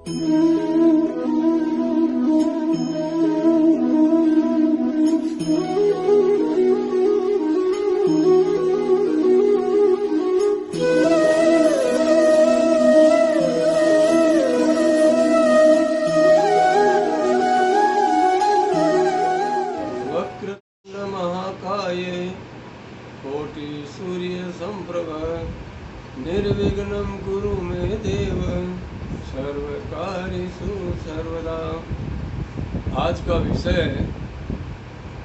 वक्रतुंड महाकाय कोटि सूर्य संप्रभ निर्विघ्नं कुरु मे देव सर्वकार्येषु सर्वदा। आज का विषय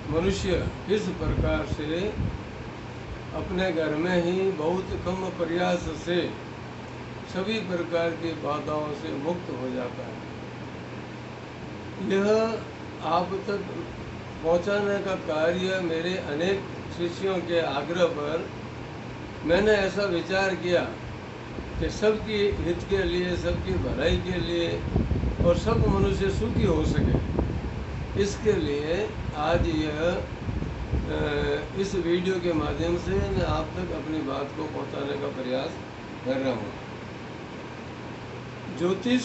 मनुष्य किस प्रकार से अपने घर में ही बहुत कम प्रयास से सभी प्रकार की बाधाओं से मुक्त हो जाता है। यह आप तक पहुंचाने का कार्य मेरे अनेक शिष्यों के आग्रह पर मैंने ऐसा विचार किया कि सबकी हित के लिए, सबकी भलाई के लिए और सब मनुष्य सुखी हो सके, इसके लिए आज इस वीडियो के माध्यम से मैं आप तक अपनी बात को पहुंचाने का प्रयास कर रहा हूं। ज्योतिष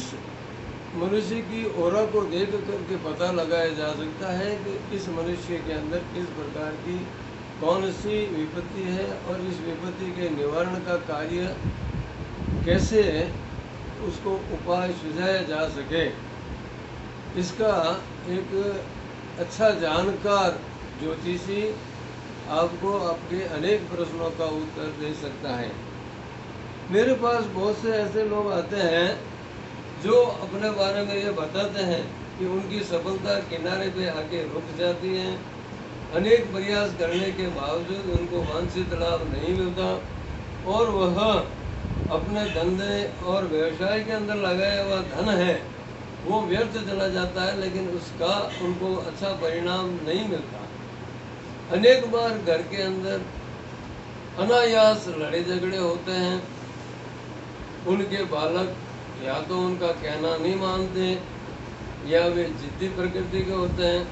मनुष्य की ओरा को देख करके पता लगाया जा सकता है कि इस मनुष्य के अंदर किस प्रकार की कौन सी विपत्ति है और इस विपत्ति के निवारण का कार्य कैसे उसको उपाय सुझाया जा सके। इसका एक अच्छा जानकार ज्योतिषी आपको आपके अनेक प्रश्नों का उत्तर दे सकता है। मेरे पास बहुत से ऐसे लोग आते हैं जो अपने बारे में ये बताते हैं कि उनकी सफलता किनारे पे आके रुक जाती है। अनेक प्रयास करने के बावजूद उनको वांछित लाभ नहीं मिलता और वह अपने धंधे और व्यवसाय के अंदर लगाया हुआ धन है वो व्यर्थ चला जाता है, लेकिन उसका उनको अच्छा परिणाम नहीं मिलता। अनेक बार घर के अंदर अनायास लड़ाई झगड़े होते हैं। उनके बालक या तो उनका कहना नहीं मानते या वे जिद्दी प्रकृति के होते हैं।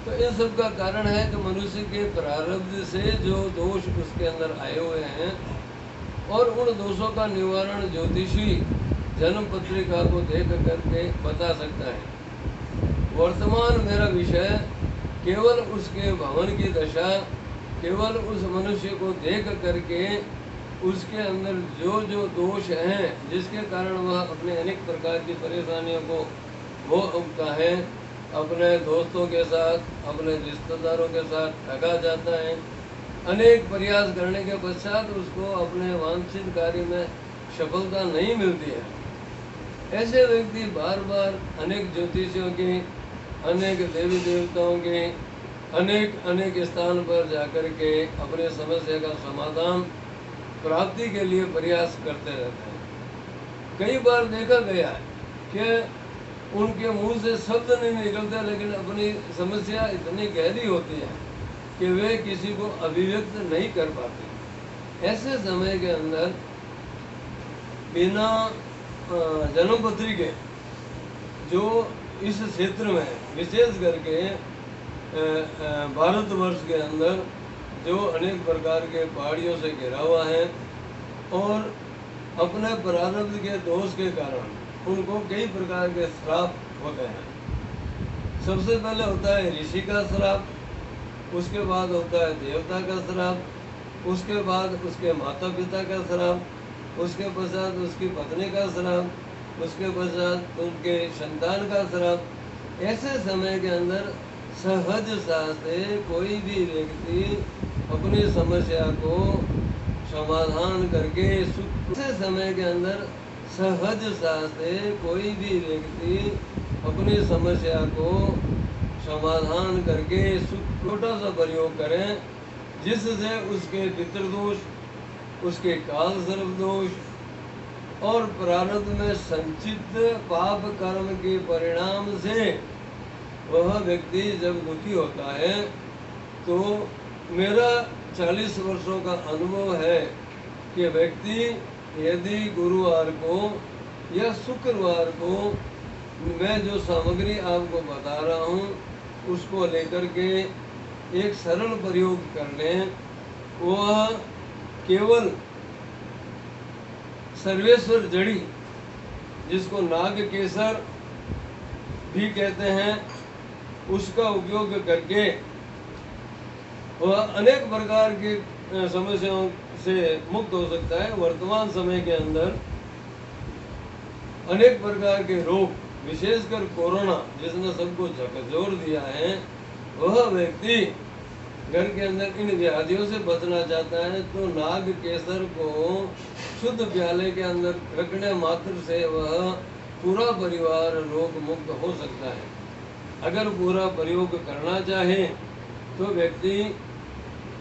तो इन सब का कारण है कि मनुष्य के प्रारब्ध से जो दोष उसके अंदर आए हुए हैं और उन दोषों का निवारण ज्योतिषी जन्म पत्रिका को देख करके बता सकता है। वर्तमान मेरा विषय केवल उसके भवन की दशा, केवल उस मनुष्य को देख करके उसके अंदर जो जो दोष हैं जिसके कारण वह अपने अनेक प्रकार की परेशानियों को भोगता है, अपने दोस्तों के साथ, अपने रिश्तेदारों के साथ ठगा जाता है। अनेक प्रयास करने के पश्चात उसको अपने वांछित कार्य में सफलता नहीं मिलती है। ऐसे व्यक्ति बार बार अनेक ज्योतिषियों के, अनेक देवी देवताओं के, अनेक स्थान पर जाकर के अपने समस्या का समाधान प्राप्ति के लिए प्रयास करते रहते हैं। कई बार देखा गया है कि उनके मुंह से शब्द नहीं निकलते, लेकिन अपनी समस्या इतनी गहरी होती है कि वे किसी को अभिव्यक्त नहीं कर पाते। ऐसे समय के अंदर बिना जन्मपत्री के जो इस क्षेत्र में विशेष करके भारतवर्ष के अंदर जो अनेक प्रकार के पहाड़ियों से घिरा हुआ है और अपने प्रारब्ध के दोष के कारण उनको कई प्रकार के श्राप होते हैं। सबसे पहले होता है ऋषि का श्राप, उसके बाद होता है देवता का श्राप, उसके बाद उसके माता पिता का श्राप, उसके पश्चात उसकी पत्नी का श्राप, उसके पश्चात उनके संतान का श्राप। ऐसे समय के अंदर सहजता से कोई भी व्यक्ति अपनी समस्या को समाधान करके ऐसे समय के अंदर सहजता से कोई भी व्यक्ति अपनी समस्या को समाधान करके छोटा सा प्रयोग करें जिससे उसके पितृदोष, उसके काल सर्प दोष और प्रारब्ध में संचित पाप कर्म के परिणाम से वह व्यक्ति जब दुखी होता है तो मेरा 40 वर्षों का अनुभव है कि व्यक्ति यदि गुरुवार को या शुक्रवार को मैं जो सामग्री आपको बता रहा हूँ उसको लेकर के एक सरल प्रयोग कर लें, वह केवल सर्वेश्वर जड़ी जिसको नाग केसर भी कहते हैं, उसका उपयोग करके वह अनेक प्रकार की समस्याओं से मुक्त हो सकता है। वर्तमान समय के अंदर अनेक प्रकार के रोग, विशेषकर कोरोना जिसने सबको झकझोर दिया है, वह व्यक्ति घर के अंदर इन व्याधियों से बचना चाहता है तो नाग केसर को शुद्ध प्याले के अंदर रखने मात्र से वह पूरा परिवार रोग मुक्त हो सकता है। अगर पूरा प्रयोग करना चाहे तो व्यक्ति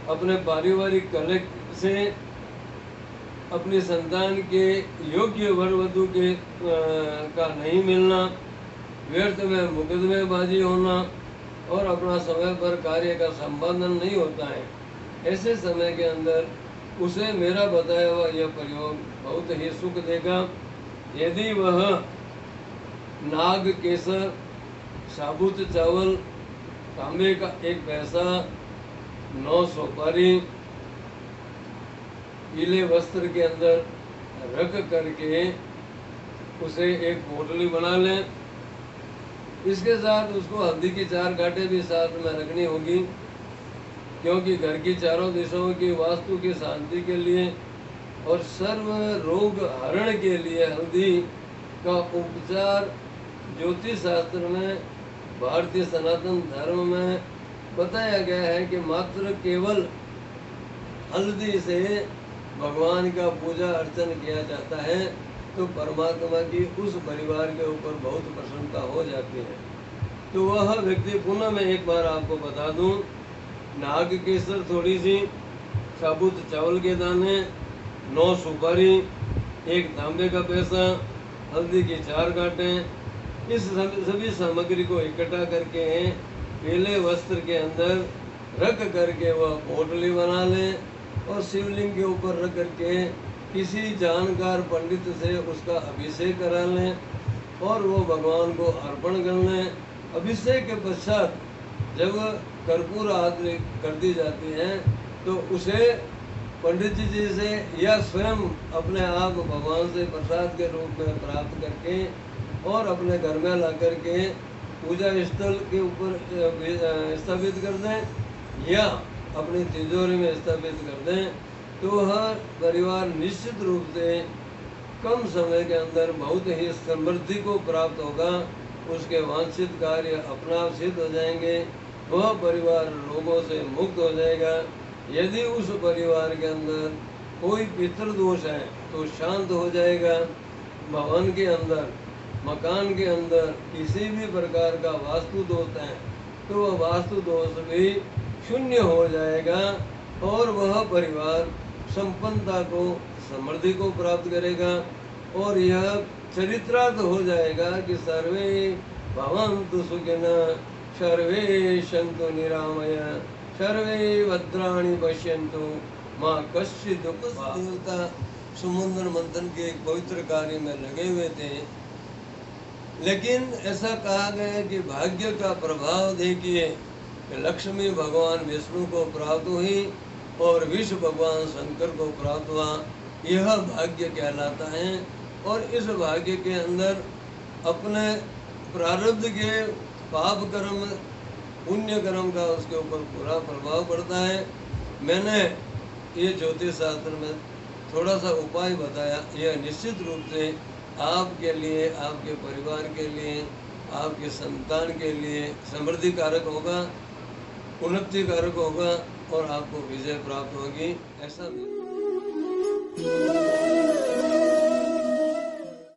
अपने पारिवारिक कलह से, अपनी संतान के योग्य वर वधु के का नहीं मिलना, व्यर्थ में मुकदमेबाजी होना और अपना समय पर कार्य का संपादन नहीं होता है, ऐसे समय के अंदर उसे मेरा बताया हुआ यह प्रयोग बहुत ही सुख देगा। यदि वह नाग केसर, साबुत चावल, तांबे का 1 पैसा, 9 सुपारी पीले वस्त्र के अंदर रख करके उसे एक पोटली बना लें। इसके साथ उसको हल्दी की 4 गांठें भी साथ में रखनी होगी, क्योंकि घर की चारों दिशाओं की वास्तु की शांति के लिए और सर्व रोग हरण के लिए हल्दी का उपचार ज्योतिष शास्त्र में, भारतीय सनातन धर्म में बताया गया है कि मात्र केवल हल्दी से भगवान का पूजा अर्चन किया जाता है तो परमात्मा की उस परिवार के ऊपर बहुत प्रसन्नता हो जाती है। तो वह व्यक्ति, पुनः मैं एक बार आपको बता दूं, नाग केसर थोड़ी सी, साबुत चावल के दाने, 9 सुपारी, 1 तांबे का पैसा, हल्दी की 4 गांठें, इस सभी सामग्री को इकट्ठा करके पीले वस्त्र के अंदर रख करके वह पोटली बना लें और शिवलिंग के ऊपर रख करके किसी जानकार पंडित से उसका अभिषेक करा लें और वो भगवान को अर्पण कर लें। अभिषेक के पश्चात जब कर्पूर आरती कर दी जाती है तो उसे पंडित जी से या स्वयं अपने आप भगवान से प्रसाद के रूप में प्राप्त करके और अपने घर में ला करके पूजा स्थल के ऊपर स्थापित कर दें या अपनी तिजोरी में स्थापित कर दें, तो वह परिवार निश्चित रूप से कम समय के अंदर बहुत ही समृद्धि को प्राप्त होगा। उसके वांछित कार्य अपना आप सिद्ध हो जाएंगे, वह परिवार रोगों से मुक्त हो जाएगा। यदि उस परिवार के अंदर कोई पितृदोष है तो शांत हो जाएगा। भवन के अंदर, मकान के अंदर किसी भी प्रकार का वास्तु दोष है तो वह वास्तु दोष भी शून्य हो जाएगा और वह परिवार संपन्नता को, समृद्धि को प्राप्त करेगा। और यह चरित्रार्थ हो जाएगा कि सर्वे भवन्तु सुखिनः, सर्वे सन्तु निरामय, सर्वे भद्राणि पश्यन्तु मां कश्चित् दुःख। देवता समुद्र मंथन के एक पवित्र कार्य में लगे हुए थे, लेकिन ऐसा कहा गया है कि भाग्य का प्रभाव देखिए, लक्ष्मी भगवान विष्णु को प्राप्त हुई और विष्णु भगवान शंकर को प्राप्त हुआ। यह भाग्य कहलाता है और इस भाग्य के अंदर अपने प्रारब्ध के पाप कर्म, पुण्य कर्म का उसके ऊपर पूरा प्रभाव पड़ता है। मैंने ये ज्योतिष शास्त्र में थोड़ा सा उपाय बताया, यह निश्चित रूप से आपके लिए, आपके परिवार के लिए, आपके संतान के लिए समृद्धि कारक होगा, उन्नति कारक होगा और आपको विजय प्राप्त होगी, ऐसा